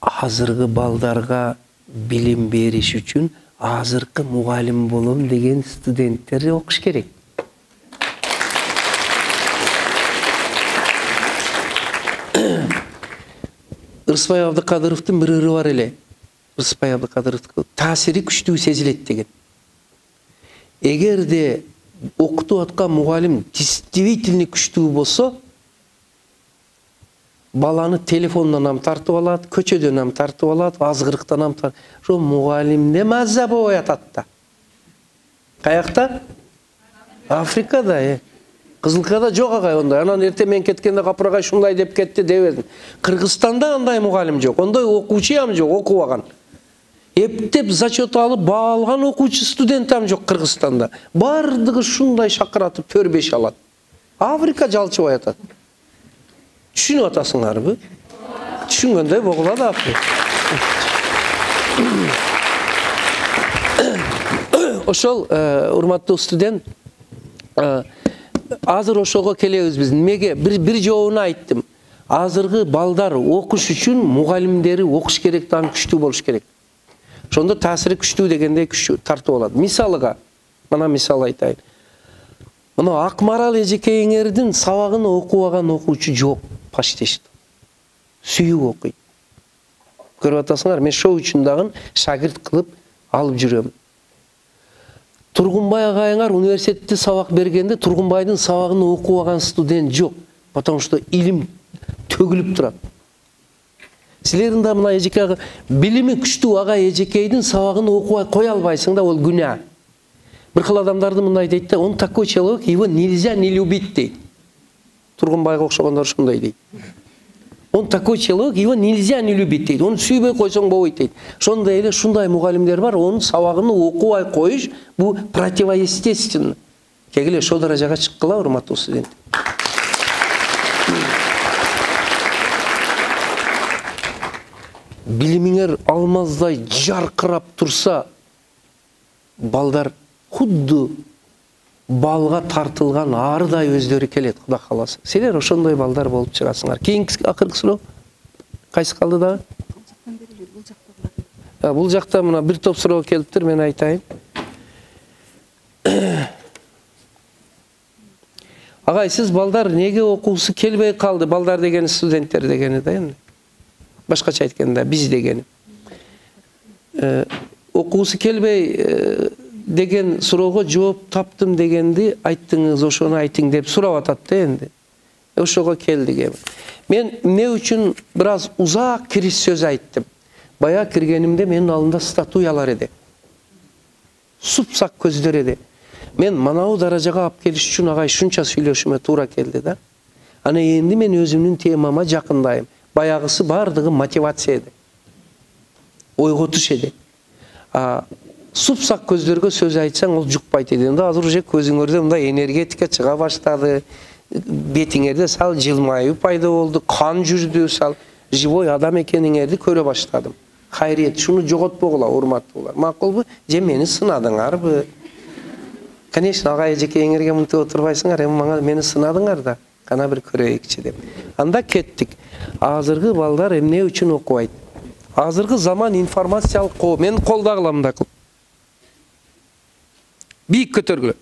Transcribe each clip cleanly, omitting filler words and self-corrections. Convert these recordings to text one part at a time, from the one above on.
азыркы балдарга билим бериш үчүн азыркы мугалим болом деген студенттер окуш керек. Ырысбай Абдыкадыровдун бир ыры бар эле. Ырысбай Абдыкадыровдун таасири күчтүү сезилет деген. Эгерде окутуп аткан мугалим действительно күчтүү болсо, баланы телефондон нам тартып алат, көчөдөн нам тартып алат, азгырыктан нам тартып. Ошо мугалимде маза болуп атат да. Каякта? Африкада, Кызылкада жок агай ондай. Анан эртең мен кеткенде капырагай шундай деп кетти дебедим. Кыргызстанда андай мугалим жок, ондай окуучу ам жок, окубаган. Эптеп зачет алып баа алган окуучу студент ам жок Кыргызстанда. Бардыгы шундай шакыратып 4-5 алат. Африка жалчыбай атат. Түшүнүп атасыңарбы? Түшүнгөндөй болула да. Ошол урматтуу студент, азыр ошого келебиз биз. Немеге бир жообуну айттым. Азыркы балдар окуш үчүн мугалимдери окуш керек, да күчтүү болуш керек. Ошондо таасири күчтүү дегенде күчтүү тартып алат. Мисалыга, мына мисал айтайын. Мына Акмарал эжекейиңердин сабагын окубаган окуучу жок, почти что. Сүйүп окуйт. Көрүп атасыңар, мен ошол үчүн дагы шагирт кылып алып жүрөм. Тургунбай агайыңар университетте сабак бергенде Тургунбайдын сабагын окубаган студент жок, потому что илим төгүлүп турат. Силердин да мына эжекей билими күчтүү агай эжекейдин сабагын окубай кое албайсың да, ол күнөө. Bir xil adamlardı mınday deydi de, он такой человек, его нельзя не любить deydi. Тургунбайга окшогондор шундай deydi. Он такой человек, его нельзя не любить deydi. Onu сүйбөй койсоң болбойт deydi. Шондай эле шундай мугалимдер бар, онун сабагын окубай коюш, бу противоестественно. Кегиле ошол даражага чыккыла, урматтуу студент. Билимиңер алмаздай жаркырап турса, балдар худду балга тартылган арыдай өздөрү келет, Кудай кааласа. Силер ошондой балдар болуп чыгасыңар. Кийинки акыркы суроо кайсы калды дагы? Бул жакта мына бир топ суроо келиптир, мен айтайын. Агай, сиз балдар неге окуусу келбей калды? Балдар дегени студенттер дегени да эми. Башкача айтканда биз дегени. Окуусу келбей деген суроого жооп таптым дегенди айттыңыз, ошону айтың деп сурап атат да энди. Ошого келдик эми. Мен эмне үчүн бир аз узак кириш сөз айттым. Бая киргенимде менин алдымда статуялар эди. Супсак көздөр эди. Мен манабу даражага алып келиш үчүн агай шунча сүйлөшүмө туура келди да. Ана энди мен өзүмдүн темама жакындайм. Баягысы бардыгы мотивация эди. Ойготуш эди. Супсак көздөргө сөз айтсаң, ол жукпайт эди. Азыр уже көзүңөрдө мындай энергетика чыга баштады. Бетиңерде сал жылмайып пайда болду, кан жүрдү, сал живой адам экениңерди көрө баштадым. Хайриет, шуну жоготпогула, урматтуулар. Макулбу? Же мени сынадыңарбы? Конечно, агай эжекейиңерге мынтип отурбайсыңар, эми мага мени сынадыңар да. Кана бир көрөйүкчү деп. Анда кеттик. Азыркы балдар эмне үчүн окубайт? Азыркы заман информациялык коо. Мен колдагыла мындай кылып. Бийик көтөргүлө.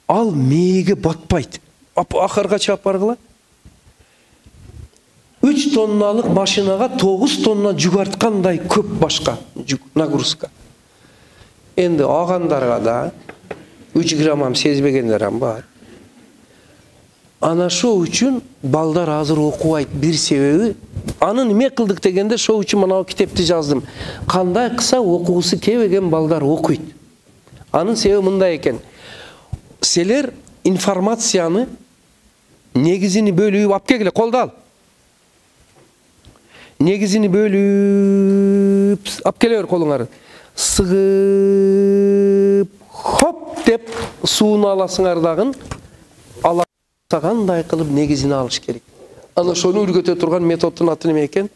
Ал мээге батпайт. Ахырга чыгып баргыла. 3 тонналык машинага 9 тонна жүк арткандай көп башка жүк, нагрузка. Энди агандарга да 3 грамм сезбегендер бар. Ана шо үчүн балдар азыр окубайт бир себеби. Аны неме кылдык дегенде шо үчүн мына китепти жаздым. Кандай кыса окуусу келбеген балдар окуйт. Анын себеби мындай экен. Силер информацияны негизини бөлүп алып келгиле, колду ал. Негизини бөлүп алып келе бер колуңарды. Сыгып хоп деп сууну аласыңар дагы. Кандай кылып негизини алыш керек. Ана ошону үргөтө турган методдун аты неме экен?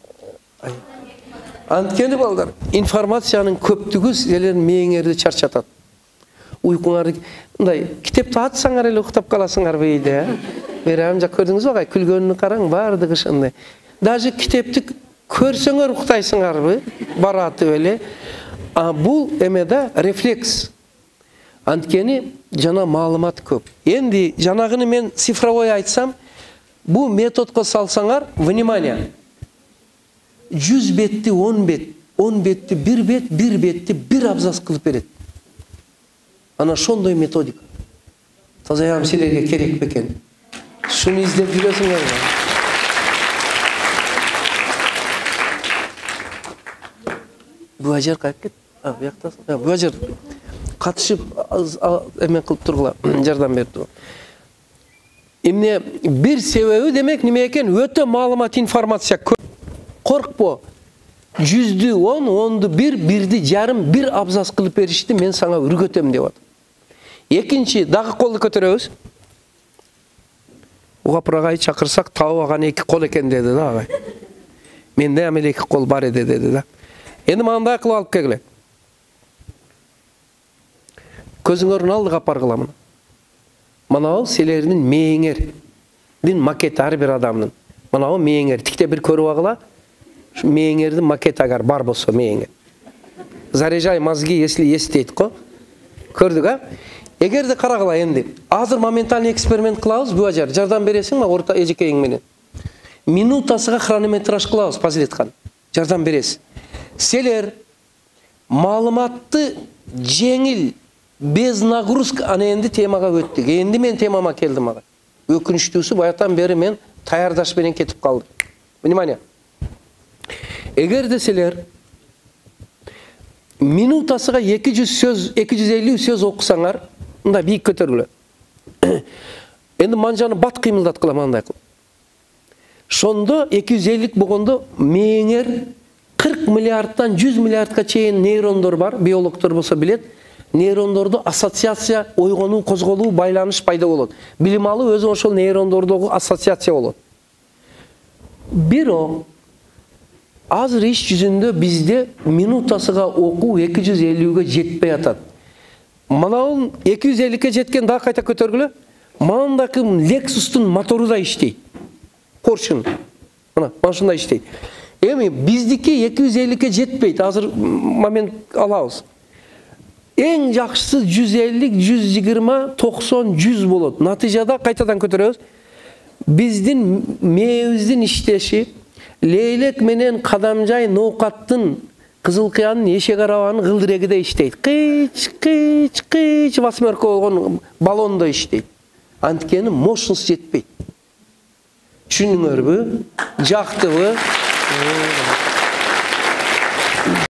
Анткени балдар, информациянын көптүгү силердин мээңерди чарчатат. Уйкуңарды мындай китепти ачсаңар эле уктап каласыңар бейде. Берем жак көрдүңүзбү агай? Күлгөнүнү караң, бардыгы ошондой. Даже китепти көрсөңөр уктайсыңарбы, баратып эле. Бул эмеде рефлекс. Анткени жана маалымат көп. Энди жанагыны мен цифровой айтсам, бу методко салсаңар, внимание. 100 бетти 10 бет, 10 бетти 1 бет, 1 бетти 1 абзац кылып берет. Ана шондой методика. Тазаям силерге керек бекен. Шуну издеп жүрөсүңөр. Бу ажар кайткет? Буяктасың. Бу ажар катышып эме кылып тургула, жардам берип тургула. Эмне бир себеби демек неме экен? Өтө маалымат, информация көп. Коркпо. 100'дü 10, 10'du 1, 1'di жарым, 1 абзац кылып беришти, мен саңа үргөтөм деп атам. Экинчи, дагы колду көтөрөбүз. Угапыр агай чакырсак, табып алган 2 кол экен деди да агай. Менде амеле 2 кол бар эди деди да. Энди мындай кылып алып келгиле. Көзүңөрдүн алдыга апаргыла мына. Мынау силердин мээңердин макети, ар бир адамдын. Мынау мээңер, тикте бир көрүп алгыла. Мээңердин макети агар бар болсо мээңер. Заряжай мозги, если есть дейт го. Көрдүк, а? Эгерде карагыла энди. Азыр моментальный эксперимент кылабыз, бу ажар. Жардам бересиңби орта эжекең менен? Минутасыга хронометраж кылабыз, Пазилеткан. Жардам бересиз. Силер маалыматты жеңил, без нагрузка, ана энди темага өттүк. Энди мен темама келдим ага. Өкүнүчтүүсү баятан бери мен даярдаш менен кетип калдым. Внимание. Эгерде силер минутасыга 200 сөз, 250 сөз окусаңар, мындай бийик көтөргүлө. Энди манжаны бат кыймылдаткыла мындай кылып. Шондо 250 болгондо мээңер 40 миллиардтан 100 миллиардка чейин нейрондор бар, биологдор болсо билет. Нейрондордо ассоциация, ойгонуу, козголуу, байланыш пайда болот. Билим алуу өзү ошол нейрондордогу ассоциация болот. Бирок азыр иш жүзүндө бизде минутасыга окуу 250ге жетпей атат. Манау 250ге жеткен да кайта көтөргүлө. Мандакы Lexus'тун мотору да иштейт. Поршун. Мына, машина иштейт. Эми биздики 250ге жетпейт. Азыр момент алабыз. Эң жакшысы 150, 120, 90, 100 болот. Натыйжада кайтадан көтөрөбүз. Биздин мээбиздин иштеши лейлек менен кадамжай ноокаттын кызыл кыянын эшек арабанын гылдырегиде иштейт. Кыч, кыч, кыч восьмерка болгон баллондо иштейт. Анткени мощность жетпейт. Түшүндүңөрбү? Жактыбы?